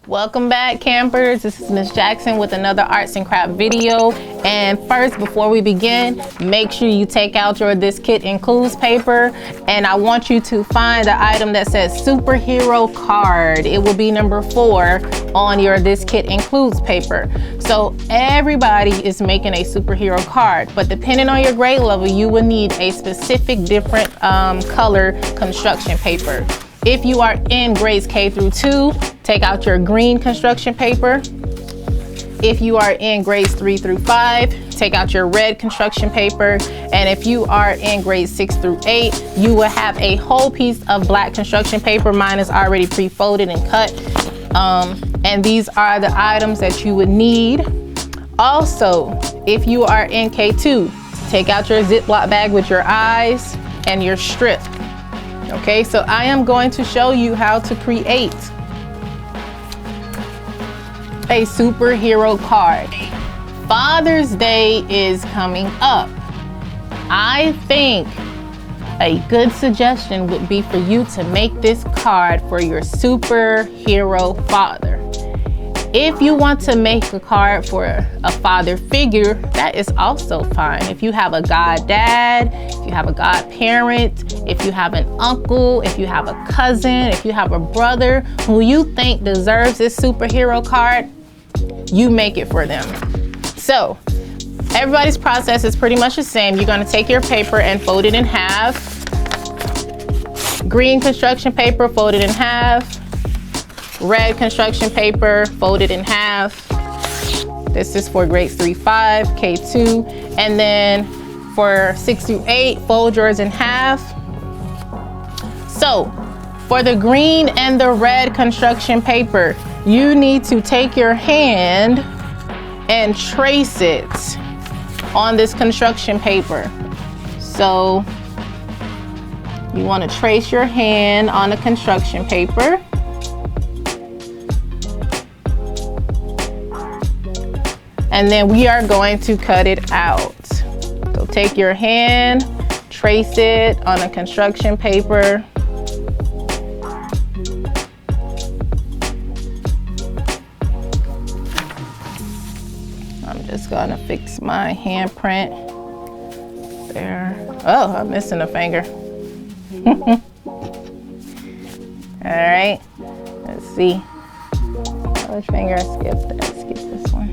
Welcome back, campers. This is Miss Jackson with another arts and craft video. And first, before we begin, make sure you take out your This Kit Includes paper, and I want you to find the item that says superhero card. It will be number 4 on your This Kit Includes paper. So everybody is making a superhero card, but depending on your grade level, you will need a specific different color construction paper. If you are in grades K through 2, take out your green construction paper. If you are in grades 3 through 5, take out your red construction paper. And if you are in grades 6 through 8, you will have a whole piece of black construction paper. Mine is already pre-folded and cut. And these are the items that you would need. Also, if you are in K2, take out your Ziploc bag with your eyes and your strip. Okay, so I am going to show you how to create a superhero card. Father's Day is coming up. I think a good suggestion would be for you to make this card for your superhero father. If you want to make a card for a father figure, that is also fine. If you have a goddad, if you have a godparent, if you have an uncle, if you have a cousin, if you have a brother who you think deserves this superhero card, you make it for them. So everybody's process is pretty much the same. You're gonna take your paper and fold it in half. Green construction paper, fold it in half. Red construction paper, folded in half. This is for grades 3-5, K2. And then for 6 through 8, fold yours in half. So for the green and the red construction paper, you need to take your hand and trace it on this construction paper. So you want to trace your hand on the construction paper. And then we are going to cut it out. So take your hand, trace it on a construction paper. I'm just gonna fix my handprint there. Oh, I'm missing a finger. All right, let's see. Which finger I skipped? I skipped this one.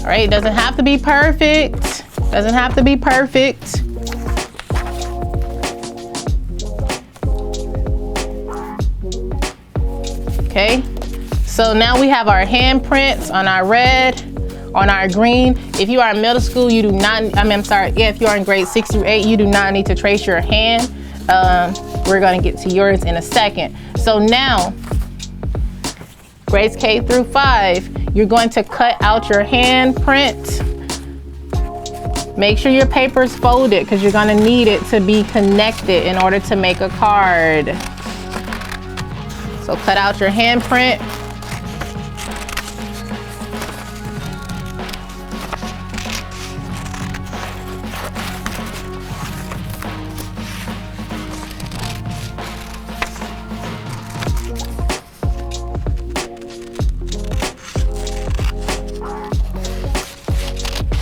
All right, it doesn't have to be perfect. Doesn't have to be perfect. Okay, so now we have our handprints on our red, on our green. If you are in middle school, you do not, if you are in grade 6 through 8, you do not need to trace your hand. We're gonna get to yours in a second. So now, grades K through 5, you're going to cut out your handprint. Make sure your paper is folded because you're gonna need it to be connected in order to make a card. So cut out your handprint.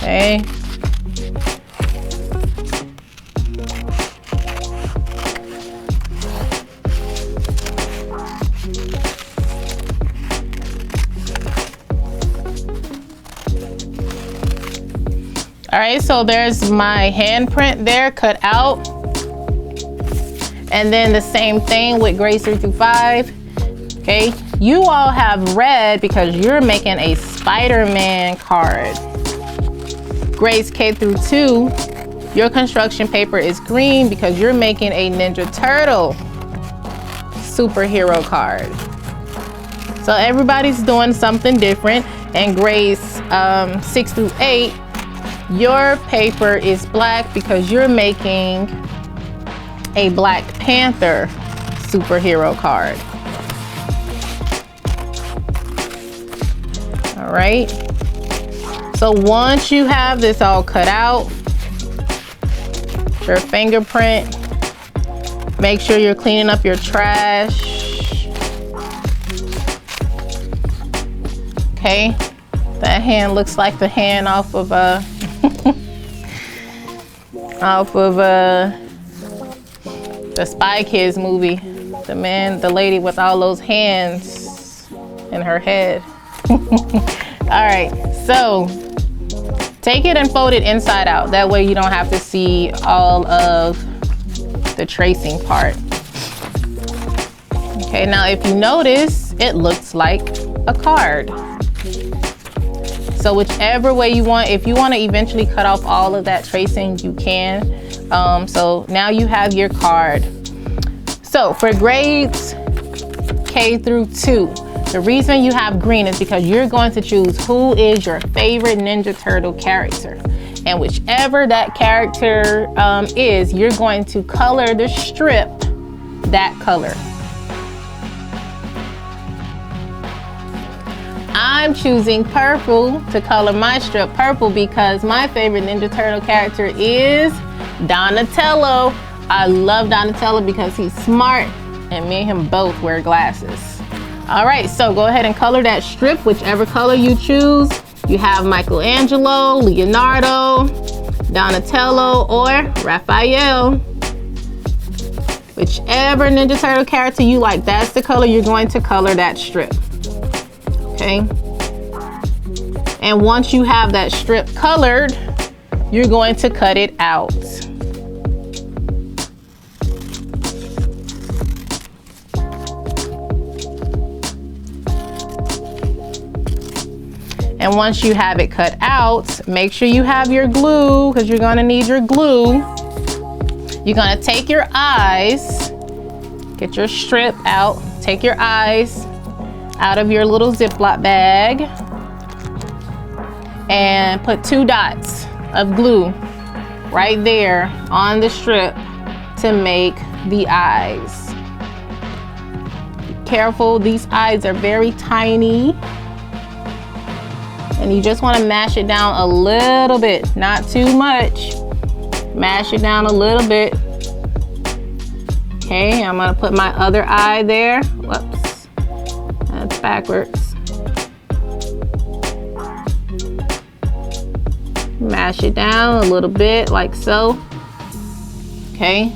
Okay. All right, so there's my handprint there cut out. And then the same thing with grades 3 through 5. Okay, you all have red because you're making a Spiderman card. Grades K through 2, your construction paper is green because you're making a Ninja Turtle superhero card. So everybody's doing something different. And grades 6 through 8, your paper is black because you're making a Black Panther superhero card. All right. So once you have this all cut out, your fingerprint, make sure you're cleaning up your trash. Okay, that hand looks like the hand off of the Spy Kids movie. The lady with all those hands in her head. All right, so take it and fold it inside out. That way you don't have to see all of the tracing part. Okay, now if you notice, it looks like a card. So whichever way you want, if you want to eventually cut off all of that tracing, you can. So now you have your card. So for grades K through 2, the reason you have green is because you're going to choose who is your favorite Ninja Turtle character. And whichever that character is, you're going to color the strip that color. I'm choosing purple to color my strip purple because my favorite Ninja Turtle character is Donatello. I love Donatello because he's smart and me and him both wear glasses. All right, so go ahead and color that strip, whichever color you choose. You have Michelangelo, Leonardo, Donatello, or Raphael. Whichever Ninja Turtle character you like, that's the color you're going to color that strip. Okay. And once you have that strip colored, you're going to cut it out. And once you have it cut out, make sure you have your glue because you're going to need your glue. You're going to take your eyes, get your strip out, take your eyes out of your little Ziploc bag and put 2 dots of glue right there on the strip to make the eyes. Be careful, these eyes are very tiny. And you just want to mash it down a little bit, not too much. Mash it down a little bit. Okay, I'm gonna put my other eye there. Whoops, that's backwards. Mash it down a little bit like so. Okay,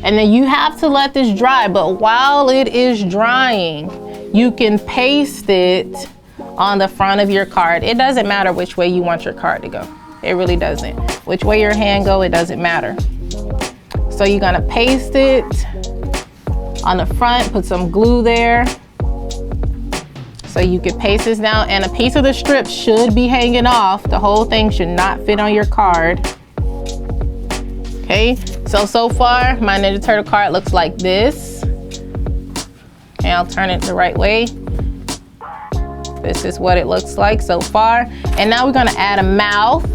and then you have to let this dry, but while it is drying, you can paste it on the front of your card. It doesn't matter which way you want your card to go. It really doesn't. Which way your hand go, it doesn't matter. So you're gonna paste it on the front, put some glue there. So you can paste this down, and a piece of the strip should be hanging off. The whole thing should not fit on your card. Okay, so far my Ninja Turtle card looks like this. Okay, I'll turn it the right way. This is what it looks like so far. And now we're gonna add a mouth.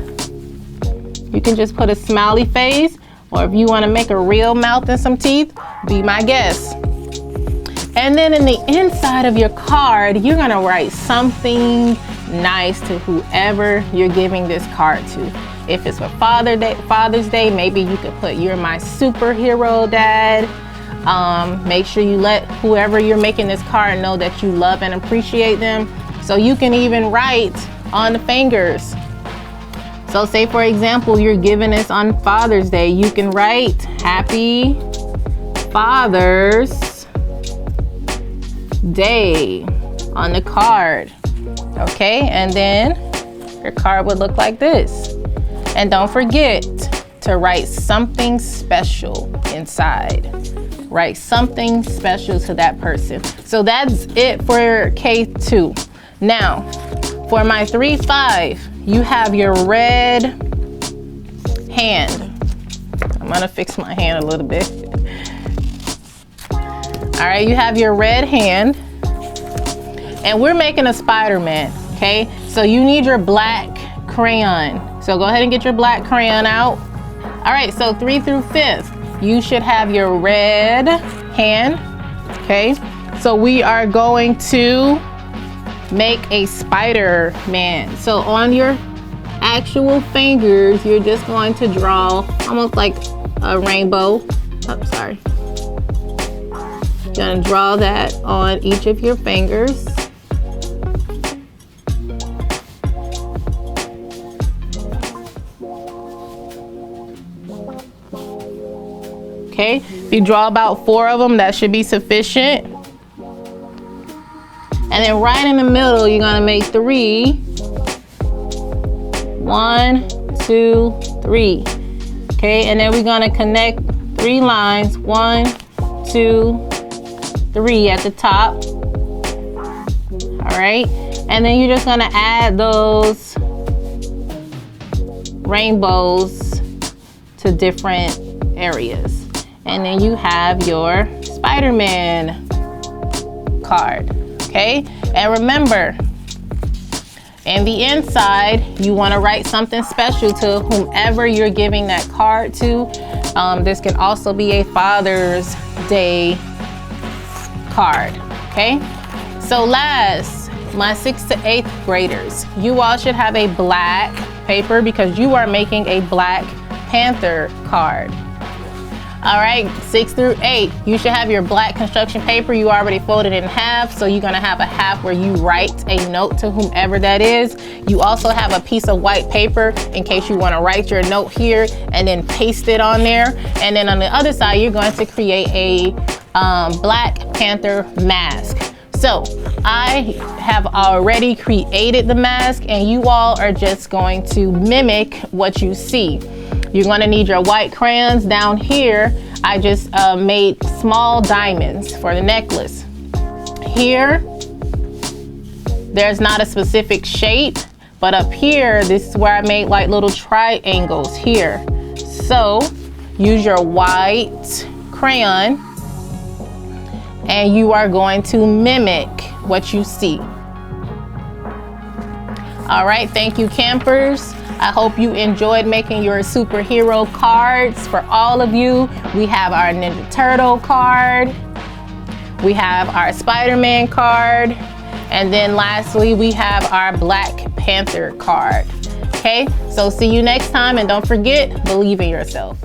You can just put a smiley face, or if you wanna make a real mouth and some teeth, be my guest. And then in the inside of your card, you're gonna write something nice to whoever you're giving this card to. If it's for Father's Day, maybe you could put, "You're my superhero, Dad." Make sure you let whoever you're making this card know that you love and appreciate them. So you can even write on the fingers. So say for example, you're giving this on Father's Day, you can write "Happy Father's Day" on the card. Okay, and then your card would look like this. And don't forget to write something special inside. Write something special to that person. So that's it for K2. Now, for my 3-5, you have your red hand. I'm gonna fix my hand a little bit. All right, you have your red hand, and we're making a Spider-Man, okay? So you need your black crayon. So go ahead and get your black crayon out. All right, so 3 through 5th, you should have your red hand, okay? So we are going to make a Spider-Man. So on your actual fingers, you're just going to draw almost like a rainbow. Oh, sorry. You're gonna draw that on each of your fingers. Okay, if you draw about 4 of them, that should be sufficient. And then right in the middle, you're gonna make 3. 1, 2, 3. Okay, and then we're gonna connect 3 lines, 1, 2, 3 at the top. All right, and then you're just gonna add those rainbows to different areas. And then you have your Spider-Man card, okay? And remember, in the inside, you wanna write something special to whomever you're giving that card to. This can also be a Father's Day card, okay? So last, my 6th to 8th graders, you all should have a black paper because you are making a Black Panther card. All right, 6 through 8, you should have your black construction paper. You already folded in half, so you're gonna have a half where you write a note to whomever that is. You also have a piece of white paper in case you wanna write your note here and then paste it on there. And then on the other side, you're going to create a Black Panther mask. So I have already created the mask and you all are just going to mimic what you see. You're gonna need your white crayons. Down here, I just made small diamonds for the necklace. Here, there's not a specific shape, but up here, this is where I made like little triangles here. So use your white crayon and you are going to mimic what you see. All right, thank you, campers. I hope you enjoyed making your superhero cards. For all of you, we have our Ninja Turtle card, we have our Spider-Man card, and then lastly, we have our Black Panther card. Okay, so see you next time, and don't forget, believe in yourself.